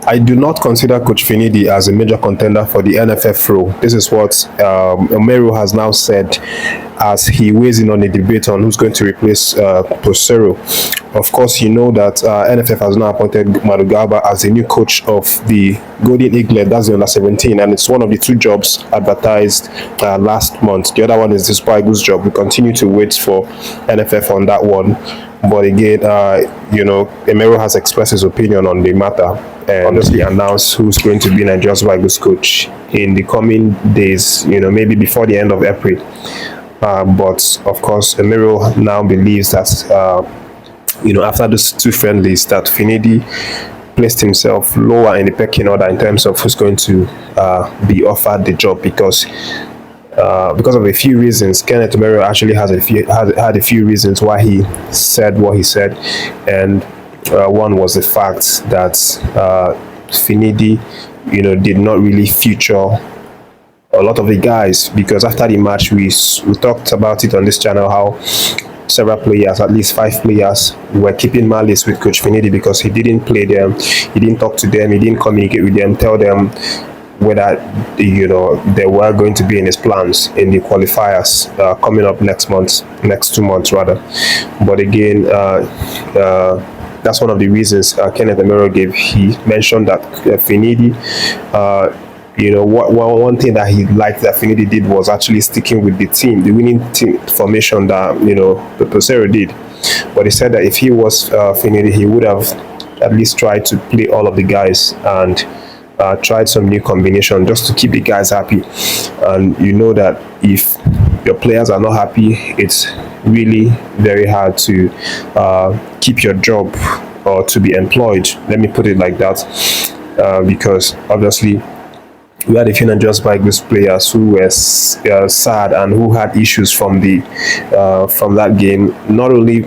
I do not consider Coach Finidi as a major contender for the NFF role. This is what Omeruo has now said as he weighs in on a debate on who's going to replace Peseiro. Of course, you know that NFF has now appointed Madugaba as the new coach of the Golden Eaglet, that's the under 17, and it's one of the two jobs advertised last month. The other one is the Super Eagles job. We continue to wait for NFF on that one. But again, Omeruo has expressed his opinion on the matter and obviously announced who's going to be Nigeria's Super Eagles coach in the coming days, maybe before the end of April. But of course, Omeruo now believes that, after those two friendlies, that Finidi placed himself lower in the pecking order in terms of who's going to be offered the job because of a few reasons. Gernot Rohr actually had a few reasons why he said what he said, and one was the fact that Finidi, did not really feature a lot of the guys, because after the match we talked about it on this channel how several players, at least 5 players, were keeping malice with Coach Finidi because he didn't play them, he didn't talk to them, he didn't communicate with them, tell them whether they were going to be in his plans in the qualifiers coming up next 2 months rather. But again, that's one of the reasons Kenneth Omeruo gave. He mentioned that Finidi, one thing that he liked that Finidi did was actually sticking with the team, the winning team formation that Peseiro did. But he said that if he was Finidi, he would have at least tried to play all of the guys and tried some new combination just to keep the guys happy. And you know that if your players are not happy, it's really very hard to keep your job or to be employed, let me put it like that, because obviously we had a few Nigerian Super Eagles players who were sad and who had issues from that game. Not only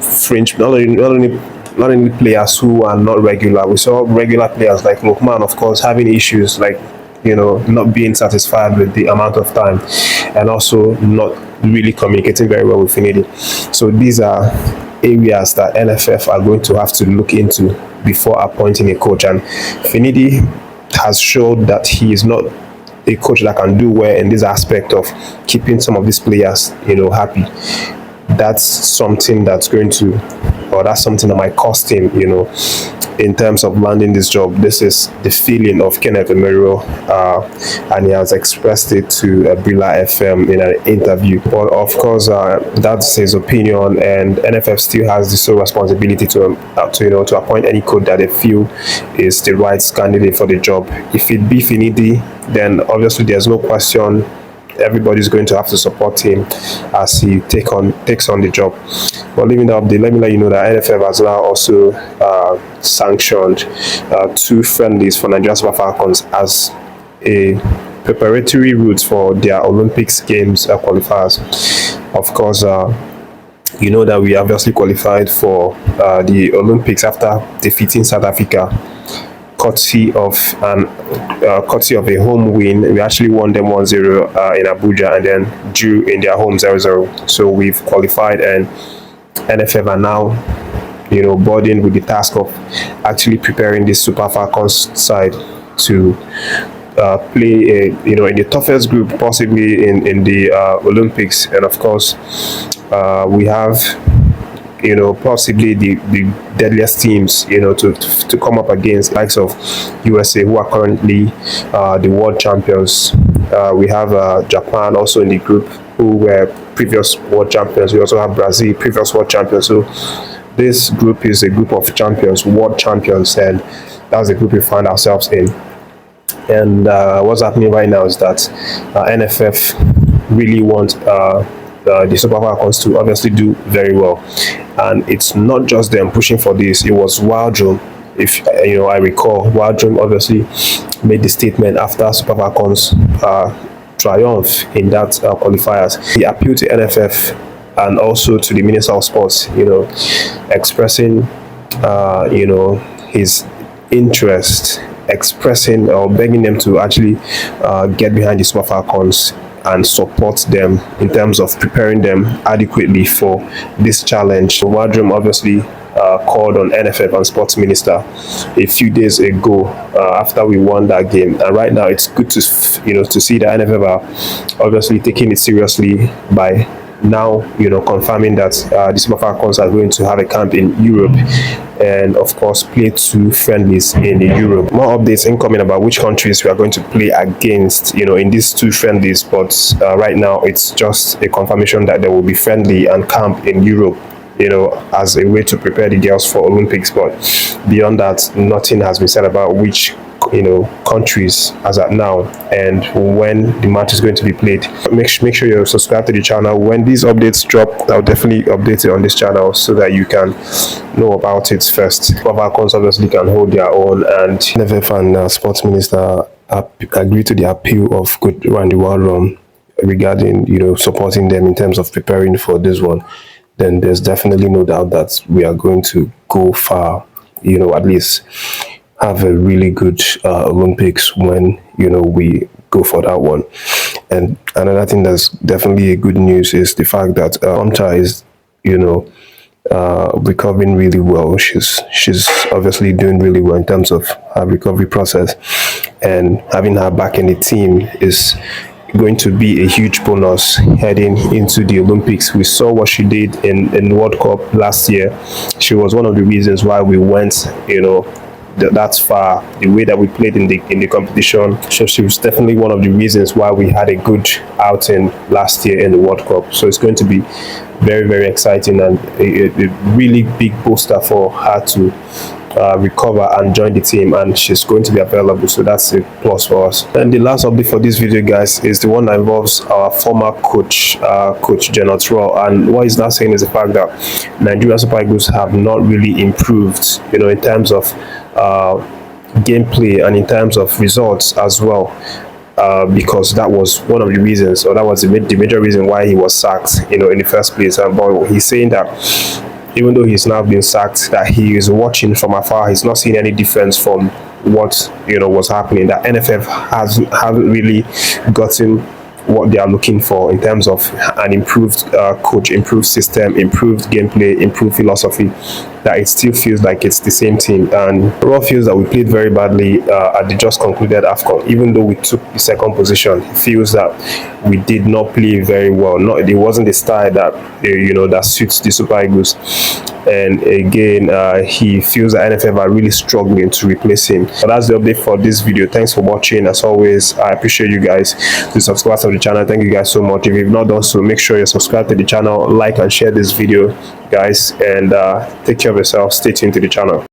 players who are not regular. We saw regular players like Lukman, of course, having issues like not being satisfied with the amount of time, and also not really communicating very well with Finidi. So these are areas that NFF are going to have to look into before appointing a coach. And Finidi has showed that he is not a coach that can do well in this aspect of keeping some of these players, happy. That's something that's something that might cost him, in terms of landing this job. This is the feeling of Kenneth Omeruo, and he has expressed it to Brila FM in an interview. But of course, that's his opinion, and NFF still has the sole responsibility to appoint any coach that they feel is the right candidate for the job. If it be Finidi, then obviously there's no question everybody's going to have to support him as he takes on the job. But leaving that update, let me let you know that NFF has now also sanctioned 2 friendlies for Nigerian Super Falcons as a preparatory route for their Olympics Games qualifiers. Of course, you know that we obviously qualified for the Olympics after defeating South Africa, courtesy of a home win. We actually won them 1-0 in Abuja and then drew in their home 0-0. So we've qualified, and NFF are now burdened with the task of actually preparing this Super Falcons side to play in the toughest group possibly in the Olympics. And of course, we have possibly the deadliest teams, to come up against, likes of USA, who are currently the world champions. We have Japan also in the group, who were previous world champions. We also have Brazil, previous world champions. So this group is a group of champions, world champions, and that's the group we find ourselves in. And what's happening right now is that NFF really want the Super Falcons to obviously do very well, and it's not just them pushing for this. It was Waldrum, if I recall. Waldrum obviously made the statement after Super Falcons triumph in that qualifiers. He appealed to NFF and also to the Minister of Sports, expressing his interest, expressing or begging them to actually get behind the Super Falcons and support them in terms of preparing them adequately for this challenge. So Waldrum obviously called on NFF and sports minister a few days ago after we won that game. And right now it's good to to see that NFF are obviously taking it seriously by now confirming that the Super Falcons are going to have a camp in Europe and of course play 2 friendlies in Europe. More updates incoming about which countries we are going to play against in these 2 friendlies, but right now it's just a confirmation that there will be friendly and camp in Europe as a way to prepare the girls for Olympics. But beyond that, nothing has been said about which countries as at now and when the match is going to be played. Make sure you're subscribed to the channel. When these updates drop, I'll definitely update it on this channel so that you can know about it first. Falcons obviously can hold their own, and NFF and sports minister agreed to the appeal of Coach Waldrum regarding supporting them in terms of preparing for this one. Then there's definitely no doubt that we are going to go far, at least have a really good Olympics when we go for that one. And another thing that's definitely a good news is the fact that Omta is recovering really well. She's obviously doing really well in terms of her recovery process, and having her back in the team is going to be a huge bonus heading into the Olympics. We saw what she did in the World Cup last year. She was one of the reasons why we went that's far. The way that we played in the competition, so she was definitely one of the reasons why we had a good outing last year in the World Cup. So it's going to be very, very exciting and a really big booster for her to recover and join the team, and she's going to be available, so that's a plus for us. And the last update for this video, guys, is the one that involves our former coach, Coach Gernot Rohr. And what he's now saying is the fact that Nigeria Super Eagles have not really improved in terms of gameplay and in terms of results as well, because that was one of the reasons, or that was the major reason why he was sacked in the first place. But he's saying that even though he's now been sacked, that he is watching from afar. He's not seeing any difference from what was happening. That NFF haven't really gotten what they are looking for in terms of an improved coach, improved system, improved gameplay, improved philosophy. That it still feels like it's the same team. And Rohr feels that we played very badly at the just concluded AFCON. Even though we took the second position, he feels that we did not play very well. It wasn't the style that that suits the Super Eagles. And again, he feels that NFF are really struggling to replace him. So that's the update for this video. Thanks for watching. As always, I appreciate you guys to subscribe to the channel. Thank you guys so much. If you've not done so, make sure you subscribe to the channel, like and share this video, guys, and take care of yourself. Stay tuned to the channel.